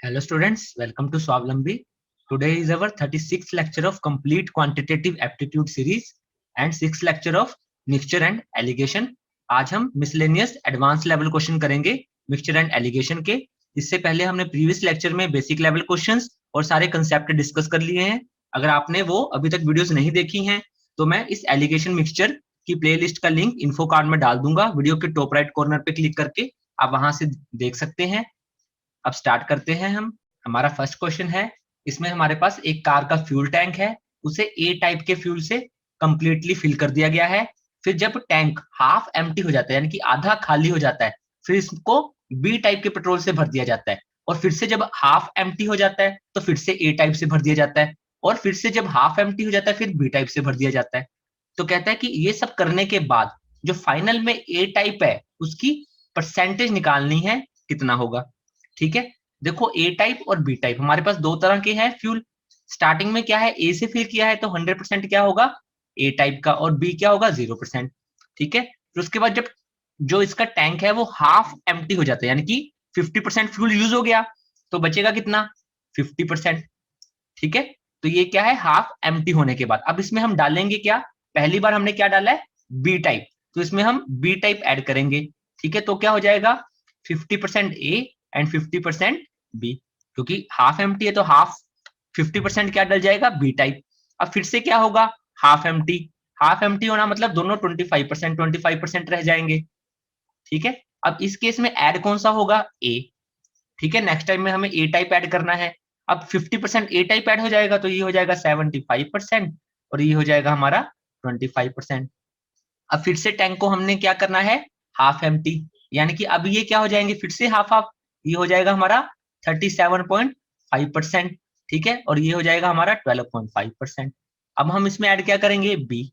Hello students, welcome to Swavlambi. Today is our 36th lecture of complete quantitative aptitude series and 6th lecture of mixture and alligation. आज हम miscellaneous advanced level question करेंगे mixture and alligation के. इससे पहले हमने previous lecture में basic level questions और सारे concept डिस्कस कर लिए हैं. अगर आपने वो अभी तक वीडियोस नहीं देखी हैं तो मैं इस alligation mixture की प्लेलिस्ट का लिंक इन्फो कार्ड में डाल दूंगा. वीडियो के टॉप राइट कॉर्नर पे क्लिक करके आप वहां से देख सकते हैं. अब स्टार्ट करते हैं हम. हमारा फर्स्ट क्वेश्चन है. इसमें हमारे पास एक कार का फ्यूल टैंक है. उसे ए टाइप के फ्यूल से कंप्लीटली फिल कर दिया गया है. फिर जब टैंक हाफ एम्प्टी हो जाता है यानी कि आधा खाली हो जाता है, फिर इसको बी टाइप के पेट्रोल से भर दिया जाता है. और फिर से जब हाफ एम्प्टी हो जाता है तो फिर से ए टाइप से भर दिया जाता है. और फिर से जब हाफ एम्प्टी हो जाता है फिर बी टाइप से भर दिया जाता है. तो कहता है कि ये सब करने के बाद जो फाइनल में ए टाइप है उसकी परसेंटेज निकालनी है. कितना होगा? ठीक है, देखो ए टाइप और बी टाइप हमारे पास दो तरह के हैं फ्यूल. स्टार्टिंग में क्या है, ए से फिल किया है तो 100% क्या होगा, ए टाइप का, और बी क्या होगा, 0%. ठीक है, फिर उसके बाद जब जो इसका टैंक है वो हाफ एम्प्टी हो जाता है यानी कि 50% फ्यूल यूज हो गया तो बचेगा कितना, 50%. ठीक है, तो ये क्या है, हाफ एम्प्टी होने के बाद. अब इसमें हम डालेंगे क्या, पहली बार हमने क्या डाला है, बी टाइप, तो इसमें हम बी टाइप ऐड करेंगे. ठीक है, तो क्या हो जाएगा, 50% ए एंड 50% बी. क्योंकि हाफ एम्प्टी है तो हाफ 50% क्या डल जाएगा, बी टाइप. अब फिर से क्या होगा, हाफ एम्प्टी. हाफ एम्प्टी होना मतलब दोनों 25% रह जाएंगे. ठीक है, अब इस केस में ऐड कौन सा होगा, ए. ठीक है, नेक्स्ट टाइम में हमें ए टाइप ऐड करना है. अब 50% ए टाइप ऐड हो जाएगा तो ये हो जाएगा 75% और ये हो जाएगा हमारा 25%. अब फिर से टैंक को हमने क्या करना है, हाफ एम्प्टी, यानी कि अब ये क्या हो जाएंगे, फिर से हाफ हाफ. ये हो जाएगा हमारा 37.5%. ठीक है, और ये हो जाएगा हमारा 12.5%. अब हम इसमें ऐड क्या करेंगे, बी.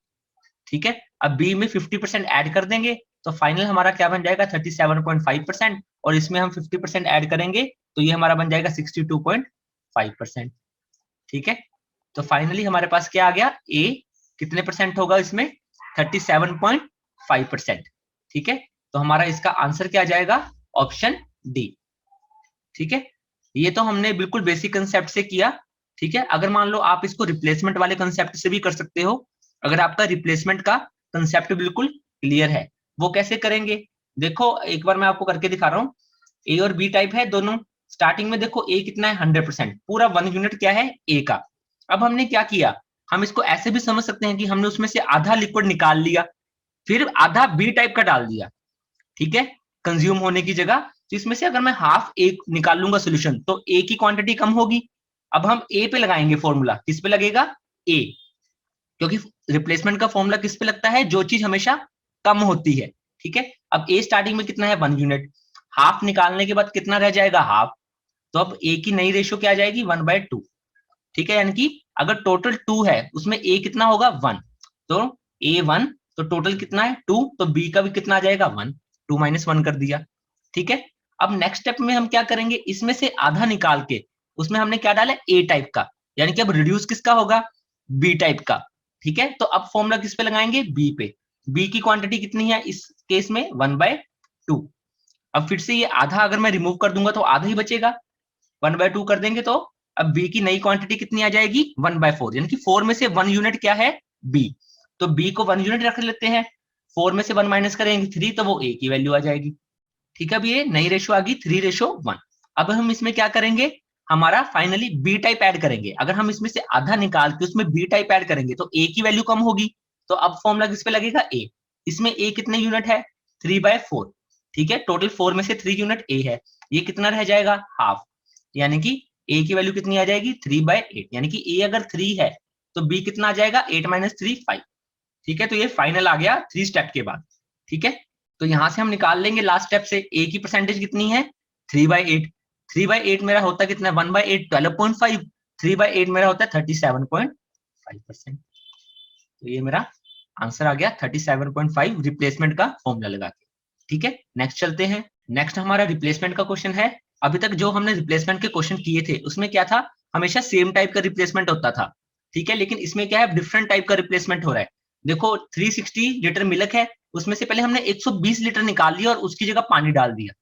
ठीक है, अब बी में 50% ऐड कर देंगे तो फाइनल हमारा क्या बन जाएगा, 37.5%. और इसमें हम 50% ऐड करेंगे तो ये हमारा बन जाएगा 62.5%. ठीक है, तो फाइनली हमारे पास क्या आ गया, ए कितने परसेंट होगा इसमें, 37.5%. ठीक है, तो हमारा इसका आंसर क्या जाएगा, ऑप्शन डी. ठीक है, ये तो हमने बिल्कुल बेसिक कंसेप्ट से किया. ठीक है, अगर मान लो आप इसको रिप्लेसमेंट वाले कंसेप्ट से भी कर सकते हो. अगर आपका रिप्लेसमेंट का कंसेप्ट बिल्कुल क्लियर है, वो कैसे करेंगे, देखो एक बार मैं आपको करके दिखा रहा हूँ. ए और बी टाइप है दोनों. स्टार्टिंग में देखो ए कितना है, 100%, पूरा 1 यूनिट क्या है, ए का. अब हमने क्या किया, हम इसको ऐसे भी समझ सकते हैं कि हमने उसमें से आधा लिक्विड निकाल लिया, फिर आधा बी टाइप का डाल दिया. ठीक है, कंज्यूम होने की जगह. तो इसमें से अगर मैं हाफ ए निकाल लूंगा सोल्यूशन तो ए की क्वांटिटी कम होगी. अब हम ए पे लगाएंगे फॉर्मूला, किस पे लगेगा, ए. क्योंकि रिप्लेसमेंट का फॉर्मूला किस पे लगता है, जो चीज हमेशा कम होती है. ठीक है, अब ए स्टार्टिंग में कितना है, 1 यूनिट. हाफ निकालने के बाद कितना रह जाएगा, हाफ. तो अब ए की नई रेशियो क्या आ जाएगी, 1/2. ठीक है, यानी कि अगर टोटल 2 है उसमें ए कितना होगा, 1. तो ए 1, तो टोटल कितना है 2, तो बी का भी कितना आ जाएगा, 1. 2 - 1 कर दिया. ठीक है, अब नेक्स्ट स्टेप में हम क्या करेंगे, इसमें से आधा निकाल के उसमें हमने क्या डाला, ए टाइप का, यानी कि अब रिड्यूस किसका होगा, बी टाइप का. ठीक है, तो अब फॉर्मूला किस पे लगाएंगे, बी पे. बी की क्वांटिटी कितनी है इस केस में, 1/2. अब फिर से ये आधा अगर मैं रिमूव कर दूंगा तो आधा ही बचेगा, 1/2 कर देंगे तो अब बी की नई क्वांटिटी कितनी आ जाएगी, 1/4, यानी कि 4 में से 1 यूनिट क्या है, बी. तो बी को 1 यूनिट रख लेते हैं. 4 में से 1 माइनस करेंगे 3, तो वो ए की वैल्यू आ जाएगी. ठीक है, अब ये नई रेशो आ गई 3:1. अब हम इसमें क्या करेंगे, हमारा फाइनली बी टाइप ऐड करेंगे. अगर हम इसमें से आधा निकाल के उसमें बी टाइप ऐड करेंगे तो ए की वैल्यू कम होगी. तो अब फॉर्मूला किस पे लगेगा, ए. इसमें ए कितने यूनिट है, 3/4. ठीक है, टोटल 4 में से 3 यूनिट ए है. ये कितना रह जाएगा, हाफ. यानी कि ए की वैल्यू कितनी आ जाएगी, 3/8. यानी कि ए अगर 3 है तो बी कितना आ जाएगा, 8 - 3 5. ठीक है, तो ये फाइनल आ गया 3 स्टेप के बाद. ठीक है, तो यहां से हम निकाल लेंगे लास्ट स्टेप से, ए की परसेंटेज कितनी है, 3/8. 3/8 मेरा होता है कितना, 1/8 12.5. 3/8 मेरा होता है 37.5%. तो ये मेरा आंसर आ गया 37.5 रिप्लेसमेंट का फॉर्मूला लगा के. ठीक है, नेक्स्ट चलते हैं. नेक्स्ट हमारा रिप्लेसमेंट का क्वेश्चन है. अभी तक जो हमने रिप्लेसमेंट के क्वेश्चन किए थे उसमें क्या था, हमेशा सेम टाइप का रिप्लेसमेंट होता था. ठीक है, लेकिन इसमें क्या है, डिफरेंट टाइप का रिप्लेसमेंट हो रहा है. देखो 360 लीटर मिल्क है, उसमें से पहले हमने 120 लीटर निकाल लिया और उसकी जगह पानी डाल दिया.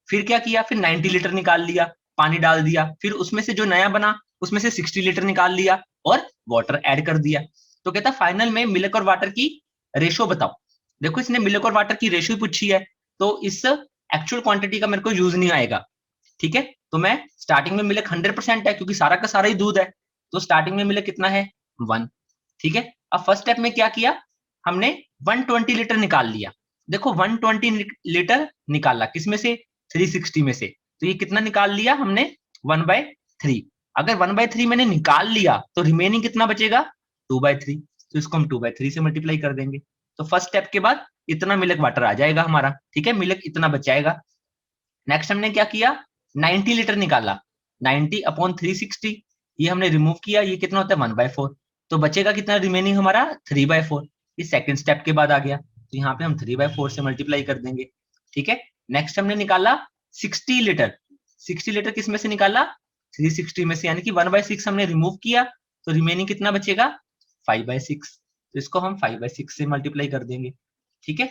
फिर क्या किया, फिर 90 लीटर निकाल लिया, पानी डाल दिया, फिर उसमें से जो नया बना उसमें से 60 लीटर निकाल लिया और वाटर ऐड कर दिया। तो कहता फाइनल में मिल्क और वाटर की रेशो बताओ। देखो इसने मिल्क और वाटर की रेशो पूछी है, तो इस एक्चुअल क्वांटिटी का मेरे को यूज नहीं आएगा, ठीक है। तो मैं स्टार्टिंग में मिल्क 100% है क्योंकि सारा का सारा ही दूध है, तो स्टार्टिंग में मिल्क कितना है 1, ठीक है। अब फर्स्ट स्टेप में क्या किया, हमने 120 लीटर निकाल लिया। देखो 120 लीटर निकाला किसमें से, 360 में से, तो ये कितना निकाल लिया हमने 1/3। अगर 1/3 मैंने निकाल लिया तो रिमेनिंग कितना बचेगा 2/3, तो इसको हम 2/3 से मल्टीप्लाई कर देंगे। तो फर्स्ट स्टेप के बाद इतना मिल्क वाटर आ जाएगा हमारा, ठीक है, मिल्क इतना बचाएगा। नेक्स्ट हमने क्या किया, 90 लीटर निकाला, 90 अपॉन 360 ये हमने रिमूव किया, ये कितना होता है 1/4, तो बचेगा कितना रिमेनिंग हमारा 3/4। ये सेकंड स्टेप के बाद आ गया, तो यहाँ पे हम 3/4 से मल्टीप्लाई कर देंगे, ठीक है। नेक्स्ट हमने निकाला 60 लीटर, 60 लीटर किस में से निकाला 360 में से, यानी कि 1/6 हमने रिमूव किया, तो रिमेनिंग कितना बचेगा 5/6, तो इसको हम 5/6 से मल्टीप्लाई कर देंगे, ठीक है।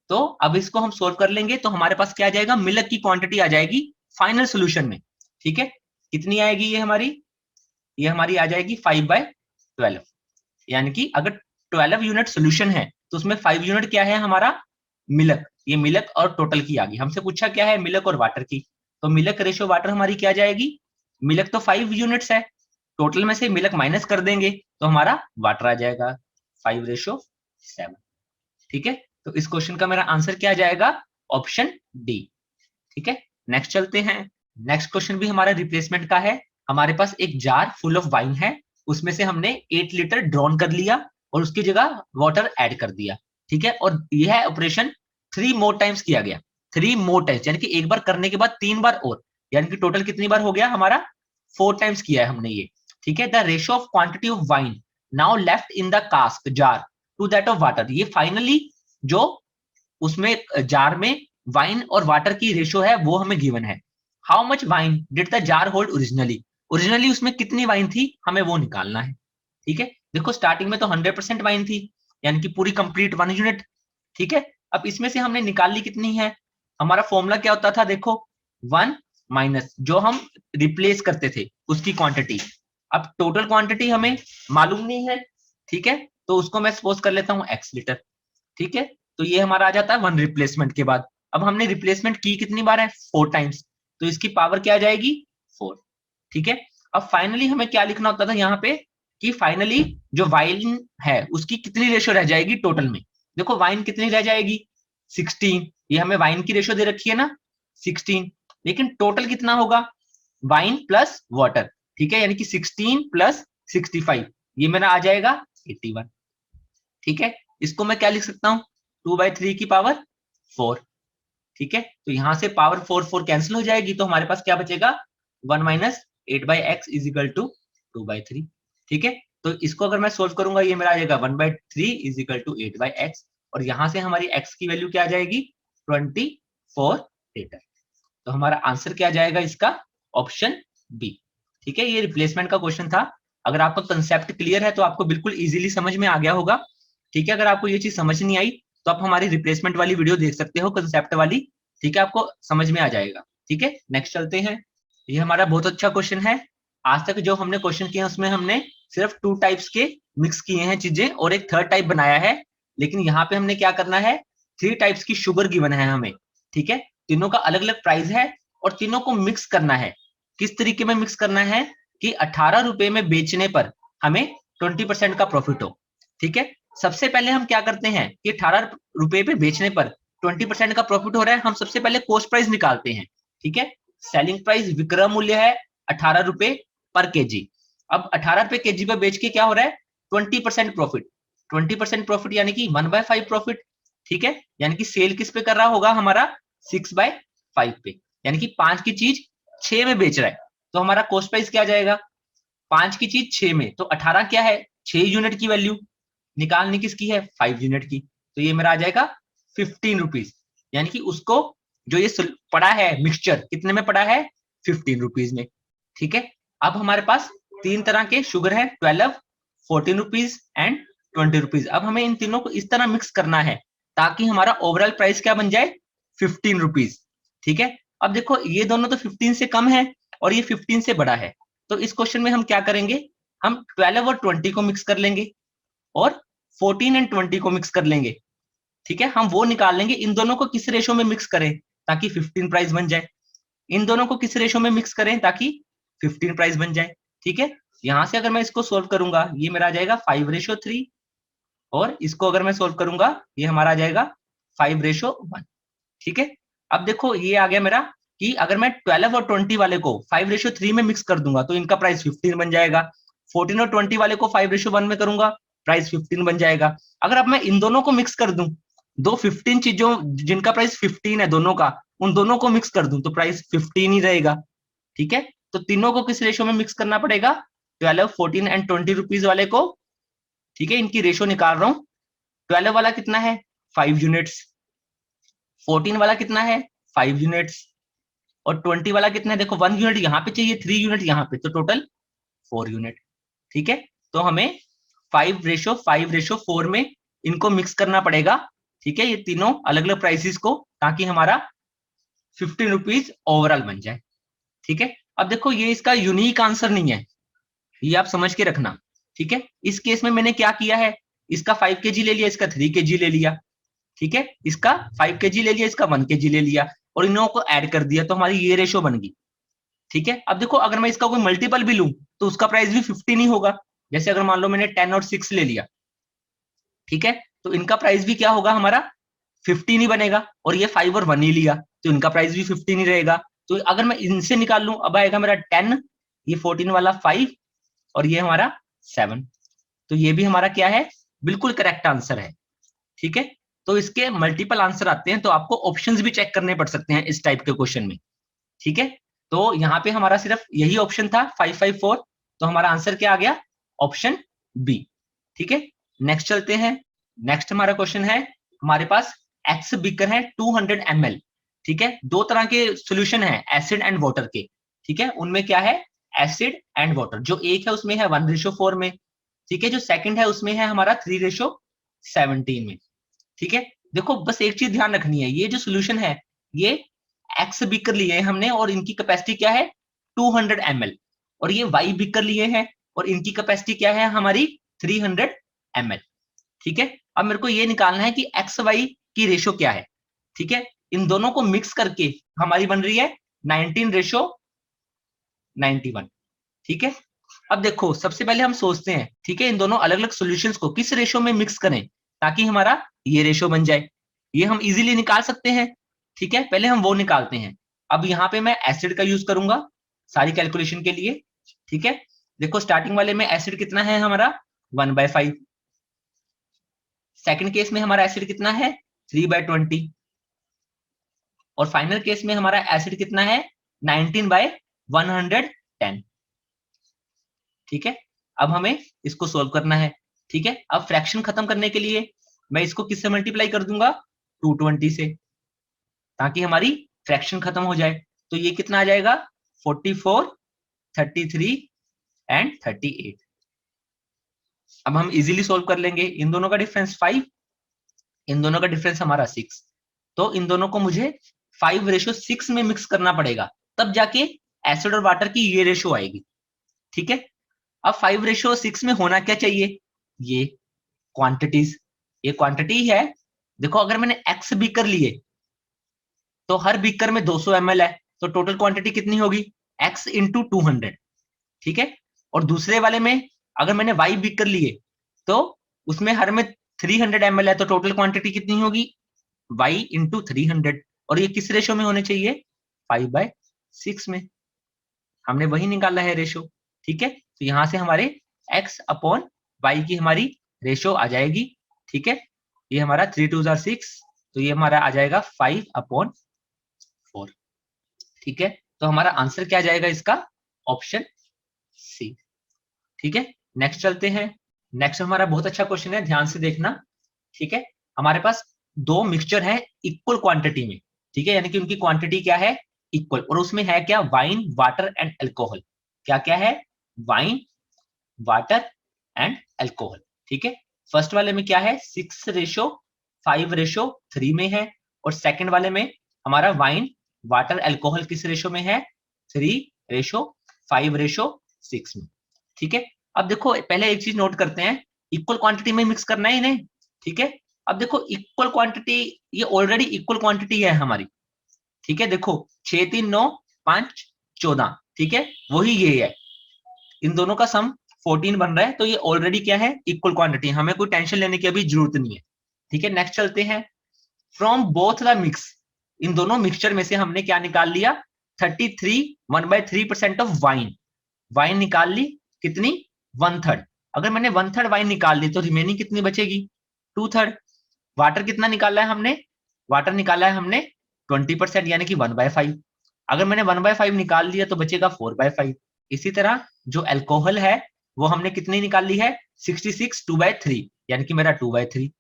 तो अब इसको हम सोल्व कर लेंगे, तो हमारे पास क्या आ जाएगा, मिल्क की क्वांटिटी आ जाएगी फाइनल सोल्यूशन में, ठीक है। कितनी आएगी ये हमारी आ जाएगी 5/12, यानी कि अगर 12 यूनिट सोल्यूशन है तो उसमें 5 यूनिट क्या है हमारा मिल्क, ये मिल्क और टोटल की आ गई। हमसे पूछा क्या है मिल्क और वाटर की, तो मिल्क रेशियो वाटर हमारी क्या जाएगी, मिल्क तो 5 यूनिट्स है, टोटल में से मिल्क माइनस कर देंगे तो हमारा वाटर आ जाएगा 5:7, ठीक है। तो इस क्वेश्चन का मेरा आंसर क्या जाएगा, ऑप्शन डी, ठीक है। नेक्स्ट चलते हैं। नेक्स्ट क्वेश्चन भी हमारा रिप्लेसमेंट का है। हमारे पास एक जार फुल ऑफ वाइन है, उसमें से हमने 8 लीटर ड्रॉन कर लिया और उसकी जगह वाटर ऐड कर दिया, ठीक है। और यह ऑपरेशन 3 मोर टाइम्स किया गया, 3 मोर टाइम्स, यानी कि एक बार करने के बाद 3 बार और, यानी कि टोटल कितनी बार हो गया हमारा 4 टाइम्स किया है हमने ये, ठीक है। The ratio of quantity of wine now left in the cask jar to that of water, ये फाइनली जो उसमें जार में वाइन और वाटर की रेशो है वो हमें गिवन है। How much wine did the jar hold originally, originally उसमें कितनी वाइन थी हमें वो निकालना है, ठीक है। देखो स्टार्टिंग में तो 100% वाइन थी, यानी कि पूरी कंप्लीट 1 यूनिट, ठीक है। अब इसमें से हमने निकाल ली कितनी है, हमारा फॉर्मूला क्या होता था, देखो 1 माइनस जो हम रिप्लेस करते थे उसकी क्वांटिटी। अब टोटल क्वांटिटी हमें मालूम नहीं है, ठीक है, तो उसको मैं सपोज कर लेता हूँ x लीटर, ठीक है। तो ये हमारा आ जाता है 1 रिप्लेसमेंट के बाद। अब हमने रिप्लेसमेंट की कितनी बार है 4 टाइम्स, तो इसकी पावर क्या आ जाएगी 4, ठीक है। अब फाइनली हमें क्या लिखना होता था यहाँ पे कि फाइनली जो वाइन है उसकी कितनी रेशो रह जाएगी टोटल में। देखो वाइन कितनी रह जाएगी 16, ये हमें वाइन की रेशो दे रखी है ना 16, लेकिन टोटल कितना होगा वाइन प्लस वाटर, ठीक है, यानी कि 16 प्लस 65, ये मेरा आ जाएगा 81, ठीक है। इसको मैं क्या लिख सकता हूँ 2/3 की पावर 4, ठीक है। तो यहां से पावर 4 कैंसिल हो जाएगी, तो हमारे पास क्या बचेगा 1 minus 8/x is equal to 2/3, ठीक है। तो इसको अगर मैं सोल्व करूंगा ये मेरा आ जाएगा 1/3 इज इक्वल टू 8/x, और यहां से हमारी x की वैल्यू क्या आ जाएगी 24 लीटर। तो हमारा आंसर क्या जाएगा इसका ऑप्शन बी, ठीक है। ये रिप्लेसमेंट का क्वेश्चन था। अगर आपका कंसेप्ट क्लियर है तो आपको बिल्कुल इजीली समझ में आ गया होगा, ठीक है। अगर आपको ये चीज समझ नहीं आई तो आप हमारी रिप्लेसमेंट वाली वीडियो देख सकते हो कंसेप्ट वाली, ठीक है, आपको समझ में आ जाएगा, ठीक है। नेक्स्ट चलते हैं। ये हमारा बहुत अच्छा क्वेश्चन है। आज तक जो हमने क्वेश्चन किए उसमें हमने सिर्फ 2 टाइप्स के मिक्स किए हैं चीजें और एक थर्ड टाइप बनाया है, लेकिन यहाँ पे हमने क्या करना है 3 टाइप्स की शुगर गिवन है हमें, ठीक है। तीनों का अलग अलग प्राइस है और तीनों को मिक्स करना है। किस तरीके में मिक्स करना है कि 18 रुपए में बेचने पर हमें 20% का प्रॉफिट हो, ठीक है। सबसे पहले हम क्या करते हैं कि 18 रुपए पे बेचने पर 20% का प्रॉफिट हो रहा है, हम सबसे पहले कॉस्ट प्राइस निकालते हैं, ठीक है। सेलिंग प्राइस विक्रय मूल्य है 18 रुपए पर केजी। अब 18 रुपए केजी पे बेच के क्या हो रहा है 20% प्रॉफिट, 20% प्रॉफिट यानी कि 1/5 प्रॉफिट, ठीक है। यानी कि सेल किस पे कर रहा होगा हमारा 6/5 पे, यानी कि 5 की चीज 6 में बेच रहा है, तो हमारा कॉस्ट प्राइस क्या जाएगा 5 की चीज 6 में, तो 18 क्या है 6 यूनिट की वैल्यू निकालनी किसकी है 5 यूनिट की, तो ये मेरा आ जाएगा 15 रुपीज, यानी कि उसको जो ये पड़ा है मिक्सचर कितने में पड़ा है 15 रुपीज में, ठीक है। अब हमारे पास 3 तरह के शुगर है 12, 14 रुपीज एंड 20 रुपीज। अब हमें इन तीनों को इस तरह मिक्स करना है ताकि हमारा ओवरऑल प्राइस क्या बन जाए 15 रुपीज, ठीक है। अब देखो ये दोनों तो 15 से कम है, और ये 15 से बड़ा है। तो इस क्वेश्चन में हम क्या करेंगे, हम 12 और 20 को मिक्स कर लेंगे और 14 एंड 20 को मिक्स कर लेंगे। ठीक है, हम वो निकाल लेंगे इन दोनों को किस रेशो में मिक्स करें ताकि 15 प्राइस बन जाए, इन दोनों को किस रेशो में मिक्स करें ताकि 15 प्राइस बन जाए। ठीक है, यहां से अगर मैं इसको सोल्व करूंगा ये मेरा आ जाएगा 5:3 और इसको अगर मैं सोल्व करूंगा ये हमारा आ जाएगा 5:1। ठीक है, अब देखो ये आ गया मेरा कि अगर मैं 12 और 20 वाले को 5:3 में मिक्स कर दूंगा तो इनका प्राइस 15 बन जाएगा। 14 और 20 वाले को 5:1 में करूंगा, प्राइस 15 बन जाएगा। अगर अब मैं इन दोनों को मिक्स कर दूं, दो 15 चीजों जिनका प्राइस 15 है दोनों का, उन दोनों को मिक्स कर दूं तो प्राइस 15 ही रहेगा। ठीक है, तो तीनों को किस रेशो में मिक्स करना पड़ेगा, 12, 14 एंड 20 रुपीज वाले को। ठीक है, इनकी रेशो निकाल रहा हूं। 12 वाला कितना है 5 यूनिट्स, 14 वाला कितना है 5 यूनिट्स और 20 वाला कितना है, देखो 1 यूनिट यहाँ पे चाहिए, 3 यूनिट यहाँ पे, तो टोटल 4 यूनिट। ठीक है, तो हमें 5:4 में इनको मिक्स करना पड़ेगा। ठीक है, ये तीनों अलग अलग प्राइसेस को, ताकि हमारा 15 रुपीज ओवरऑल बन जाए। ठीक है, अब देखो ये इसका यूनिक आंसर नहीं है, ये आप समझ के रखना। ठीक है, इस केस में मैंने क्या किया है, इसका 5 kg ले लिया, इसका 3 kg ले लिया। ठीक है, इसका 5 kg ले लिया, इसका 1 kg ले लिया और इन लोगों को ऐड कर दिया, तो हमारी ये रेशो बन गई। ठीक है, अब देखो अगर मैं इसका कोई मल्टीपल भी लूं तो उसका प्राइस भी 15 ही होगा। जैसे अगर मान लो मैंने 10 और 6 ले लिया, ठीक है, तो इनका प्राइस भी क्या होगा हमारा 15 ही बनेगा। और ये 5 और 1 ही लिया तो इनका प्राइस भी 15 ही रहेगा। तो अगर मैं इनसे निकाल लूं, अब आएगा मेरा 10, ये 14 वाला 5 और ये हमारा 7, तो ये भी हमारा क्या है, बिल्कुल करेक्ट आंसर है। ठीक है, तो इसके मल्टीपल आंसर आते हैं, तो आपको ऑप्शंस भी चेक करने पड़ सकते हैं इस टाइप के क्वेश्चन में। ठीक है, तो यहाँ पे हमारा सिर्फ यही ऑप्शन था 554, तो हमारा आंसर क्या आ गया, ऑप्शन बी। ठीक है, नेक्स्ट चलते हैं। नेक्स्ट हमारा क्वेश्चन है, हमारे पास एक्स बीकर है 200 ml। ठीक है, दो तरह के सॉल्यूशन है, एसिड एंड वाटर के। ठीक है, उनमें क्या है, एसिड एंड वाटर। जो एक है उसमें है 1:4 में। ठीक है, जो सेकंड है उसमें है हमारा 3:17 में। ठीक है, देखो बस एक चीज ध्यान रखनी है, ये जो सोल्यूशन है ये एक्स बीकर लिए हैं हमने और इनकी कैपेसिटी क्या है 200 ml, और ये वाई बीकर लिए हैं और इनकी कैपेसिटी क्या है हमारी 300 ml। ठीक है, अब मेरे को ये निकालना है कि एक्स वाई की रेशो क्या है। ठीक है, इन दोनों को मिक्स करके हमारी बन रही है 19:91। ठीक है, अब देखो सबसे पहले हम सोचते हैं, ठीक है, इन दोनों अलग अलग सॉल्यूशंस को किस रेशो में मिक्स करें ताकि हमारा ये रेशो बन जाए। ये हम इजीली निकाल सकते हैं। ठीक है, पहले हम वो निकालते हैं। अब यहाँ पे मैं एसिड का यूज करूंगा सारी कैलकुलेशन के लिए। ठीक है, देखो स्टार्टिंग वाले में एसिड कितना है हमारा 1/5, सेकंड केस में हमारा एसिड कितना है 3/20 और फाइनल केस में हमारा एसिड कितना है 19/110। ठीक है, अब हमें इसको सोल्व करना है। ठीक है, अब फ्रैक्शन खत्म करने के लिए मैं इसको किससे मल्टीप्लाई कर दूंगा 220 से, ताकि हमारी फ्रैक्शन खत्म हो जाए। तो ये कितना आ जाएगा 44, 33 एंड 38। अब हम इजीली सोल्व कर लेंगे। इन दोनों का डिफरेंस 5, इन दोनों का डिफरेंस हमारा 6, तो इन दोनों को मुझे 5:6 में मिक्स करना पड़ेगा, तब जाके एसिड और वाटर की ये रेशो आएगी। ठीक है, अब 5:6 में होना क्या चाहिए, ये क्वांटिटीज, ये क्वांटिटी है। देखो अगर मैंने एक्स बीकर लिए तो हर बीकर में 200 ml है, तो टोटल क्वांटिटी कितनी होगी x इंटू 200। ठीक है, और दूसरे वाले में अगर मैंने y बीकर लिए तो उसमें हर में 300 ml है, तो टोटल क्वांटिटी कितनी होगी y इंटू 300, और ये किस रेशो में होने चाहिए 5/6 में। हमने वही निकाला है रेशो। ठीक है, तो यहां से हमारे x/y की हमारी रेशो आ जाएगी। ठीक है, ये हमारा 3 2 6, तो ये हमारा आ जाएगा 5/4। ठीक है, तो हमारा आंसर क्या जाएगा इसका, ऑप्शन सी। ठीक है, नेक्स्ट चलते हैं। नेक्स्ट हमारा बहुत अच्छा क्वेश्चन है, ध्यान से देखना। ठीक है, हमारे पास दो मिक्सचर है इक्वल क्वांटिटी में। ठीक है, यानी कि उनकी क्वांटिटी क्या है इक्वल, और उसमें है क्या वाइन, वाटर एंड अल्कोहल। क्या क्या है, वाइन, वाटर एंड अल्कोहल। ठीक है, फर्स्ट वाले में क्या है 6:5:3 में है, और सेकंड वाले में हमारा वाइन, वाटर, अल्कोहल किस रेशो में है 3 रेशो 5:6 में। ठीक है, अब देखो पहले एक चीज नोट करते हैं, इक्वल क्वांटिटी में मिक्स करना है इन्हें। ठीक है, अब देखो इक्वल क्वांटिटी, ये ऑलरेडी इक्वल क्वांटिटी है हमारी। ठीक है, देखो 6 3 9 5 14, ठीक है, वही ये है, इन दोनों का सम 14 बन रहा है, तो ये ऑलरेडी क्या है, इक्वल क्वांटिटी, हमें कोई टेंशन लेने की अभी जरूरत नहीं है। ठीक है, नेक्स्ट चलते हैं। फ्रॉम बोथ द मिक्स, इन दोनों मिक्सचर में से हमने क्या निकाल लिया, 33 1/3% ऑफ वाइन, वाइन निकाल ली कितनी, 1/3। अगर मैंने 1/3 वाइन निकाल ली तो रिमेनिंग कितनी बचेगी, 2/3। वाटर कितना निकाला है हमने, वाटर निकाला है हमने 20%, यानी कि 1/5। अगर मैंने 1/5 निकाल लिया तो बचेगा 4/5। इसी तरह जो अल्कोहल है वो हमने कितनी निकाल ली है, 66 2/3, यानी कि मेरा 2/3।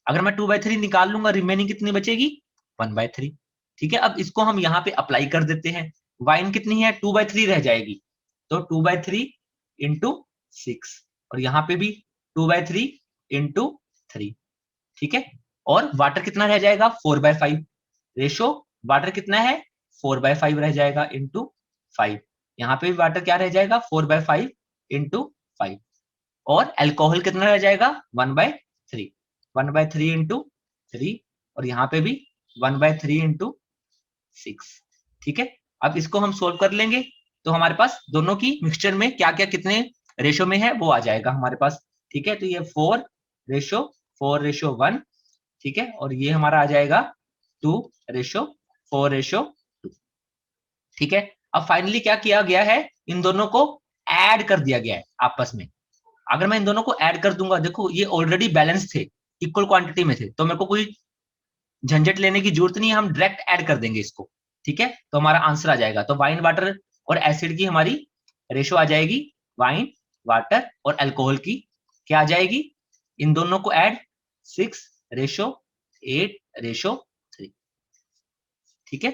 अगर मैं 2/3 निकाल लूंगा, रिमेनिंग कितनी बचेगी, 1/3। ठीक है, अब इसको हम यहाँ पे अप्लाई कर देते हैं। वाइन कितनी है, 2/3 रह जाएगी, तो 2/3 इंटू 6, और यहाँ पे भी 2/3 इंटू 3। ठीक है, और वाटर कितना रह जाएगा, 4/5। रेशो वाटर कितना है, 4/5 रह जाएगा इंटू 5। यहाँ पे भी वाटर क्या रह जाएगा, 4/5 इंटू 5। और अल्कोहल कितना रह जाएगा, 1/3, 1/3 इंटू 3, और यहाँ पे भी 1/3 इंटू 6। ठीक है, अब इसको हम सोल्व कर लेंगे, तो हमारे पास दोनों की मिक्सचर में क्या क्या कितने रेशो में है वो आ जाएगा हमारे पास। ठीक है, तो ये 4:1, ठीक है, और ये हमारा आ जाएगा 2:4:2। ठीक है, अब फाइनली क्या किया गया है, इन दोनों को ऐड कर दिया गया है आपस में। अगर मैं इन दोनों को ऐड कर दूंगा, देखो ये ऑलरेडी बैलेंस थे, इक्वल क्वांटिटी में थे, तो मेरे को कोई झंझट लेने की जरूरत नहीं है, हम डायरेक्ट ऐड कर देंगे इसको। ठीक है, तो हमारा आंसर आ जाएगा, तो वाइन वाटर और एसिड की हमारी रेशो आ जाएगी, वाइन वाटर और अल्कोहल की क्या आ जाएगी, इन दोनों को ऐड 6:8:3। ठीक है,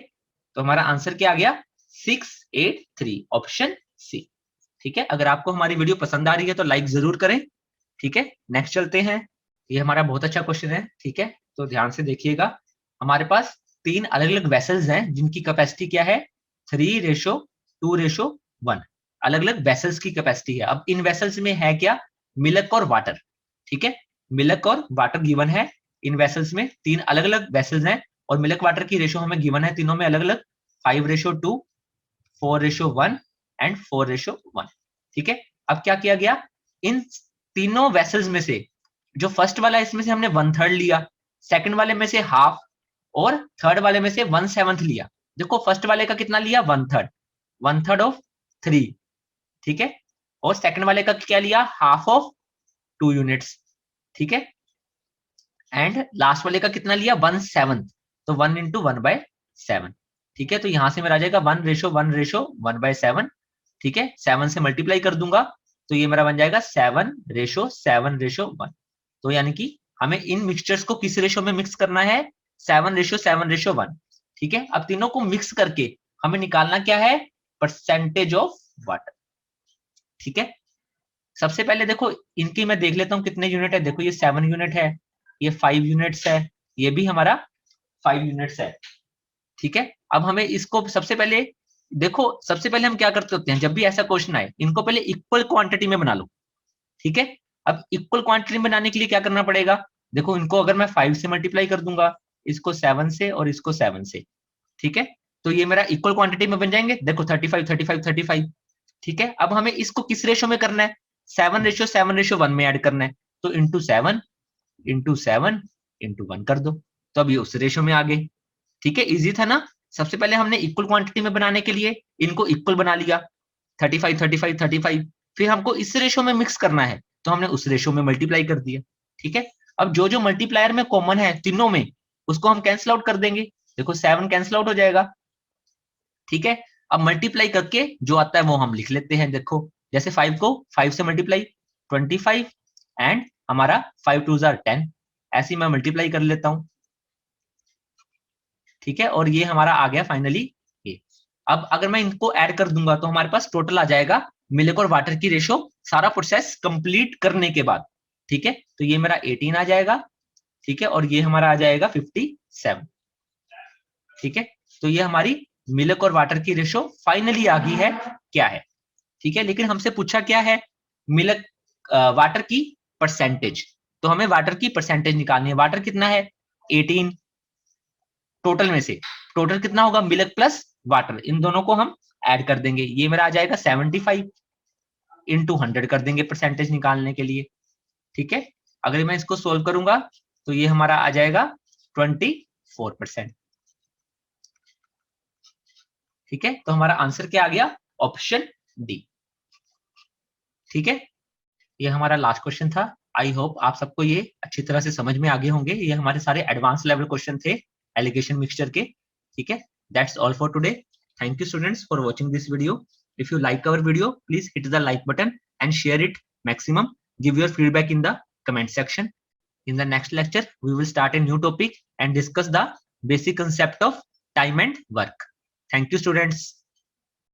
तो हमारा आंसर क्या आ गया, 6:8:3, ऑप्शन सी। ठीक है, अगर आपको हमारी वीडियो पसंद आ रही है तो लाइक जरूर करें। ठीक है, नेक्स्ट चलते हैं, ये हमारा बहुत अच्छा क्वेश्चन है। ठीक है, तो ध्यान से देखिएगा, हमारे पास 3 अलग अलग वेसल्स हैं जिनकी कैपेसिटी क्या है, 3:2:1, अलग अलग वेसल्स की कैपेसिटी है। अब इन वेसल्स में है क्या, मिल्क और वाटर। ठीक है, मिल्क और वाटर गिवन है, इन वेसल्स में 3 अलग अलग वेसल्स हैं, और मिल्क वाटर की रेशो हमें गिवन है तीनों में अलग अलग, 5:2, 4:1 एंड 4:1। ठीक है, अब क्या किया गया, इन तीनों वेसल्स में से जो फर्स्ट वाला है इसमें से हमने 1/3 लिया, सेकंड वाले में से हाफ, और थर्ड वाले में से 1/7 लिया। देखो फर्स्ट वाले का कितना लिया, 1/3, 1/3 ऑफ 3। ठीक है, और सेकंड वाले का क्या लिया, हाफ ऑफ 2 यूनिट्स। ठीक है, एंड लास्ट वाले का कितना लिया, 1/7, तो 1 इंटू 1/7। ठीक है, तो यहां से मेरा आ जाएगा 1:1:1/7। ठीक है, 7 से मल्टीप्लाई कर दूंगा तो ये मेरा बन जाएगा 7:7:1। तो यानी कि हमें इन मिक्सचर्स को किस रेशो में मिक्स करना है, 7:7:1। ठीक है, अब तीनों को मिक्स करके हमें निकालना क्या है, परसेंटेज ऑफ वाटर। ठीक है, सबसे पहले देखो इनकी मैं देख लेता हूं कितने यूनिट है, देखो ये 7 यूनिट है, ये 5 यूनिट्स है, ये भी हमारा 5 यूनिट्स है। ठीक है, अब हमें इसको सबसे पहले देखो, सबसे पहले हम क्या करते होते हैं, जब भी ऐसा क्वेश्चन आए इनको पहले इक्वल क्वांटिटी में बना लो। ठीक है, अब इक्वल क्वांटिटी में बनाने के लिए क्या करना पड़ेगा, देखो इनको अगर मैं 5 से मल्टीप्लाई कर दूंगा, इसको 7 से और इसको 7 से, ठीक है, तो ये मेरा इक्वल क्वांटिटी में बन जाएंगे। देखो 35 35 35। ठीक है, अब हमें इसको किस रेशो में करना है, 7:7:1 में ऐड करना है, तो इंटू 7 इंटू 7 इंटू 1 कर दो, तो अब ये उस रेशो में आ गए। ठीक है, इजी था ना। सबसे पहले हमने इक्वल क्वांटिटी में बनाने के लिए इनको इक्वल बना लिया, 35 35 35, फिर हमको इस रेशो में मिक्स करना है तो हमने उस रेशो में मल्टीप्लाई कर दिया। ठीक है, अब जो जो मल्टीप्लायर में कॉमन है तीनों में उसको हम कैंसिल आउट कर देंगे, देखो 7 कैंसिल आउट हो जाएगा। ठीक है, अब मल्टीप्लाई करके जो आता है वो हम लिख लेते हैं, देखो जैसे 5 को 5 से मल्टीप्लाई 25 एंड हमारा 5 2 10, ऐसे मैं मल्टीप्लाई कर लेता हूं। ठीक है, और ये हमारा आ गया फाइनली ये। अब अगर मैं इनको ऐड कर दूंगा तो हमारे पास टोटल आ जाएगा मिल्क और वाटर की रेशो, सारा प्रोसेस कंप्लीट करने के बाद। ठीक है, तो ये मेरा 18 आ जाएगा। ठीक है, और ये हमारा आ जाएगा 57। ठीक है, तो ये हमारी मिल्क और वाटर की रेशो फाइनली आ गई है क्या है, ठीक है। लेकिन हमसे पूछा क्या है, मिल्क वाटर की परसेंटेज, तो हमें वाटर की परसेंटेज निकालनी है। वाटर कितना है 18, टोटल में से टोटल कितना होगा मिल्क प्लस वाटर, इन दोनों को हम ऐड कर देंगे, ये मेरा आ जाएगा 75 इंटू 100 कर देंगे परसेंटेज निकालने के लिए, ठीक है। अगर मैं इसको सोल्व करूंगा तो ये हमारा आ जाएगा 24%, ठीक है। तो हमारा आंसर क्या आ गया, ऑप्शन डी, ठीक है। ये हमारा लास्ट क्वेश्चन था। आई होप आप सबको ये अच्छी तरह से समझ में आ गए होंगे। ये हमारे सारे एडवांस लेवल क्वेश्चन थे एलिगेशन मिक्सचर के, ठीक है। That's all for today. Thank you students for watching this video. If you like our video please hit the like button and share it maximum. Give your feedback in the comment section. In the next lecture we will start a new topic and discuss the basic concept of time and work. Thank you students.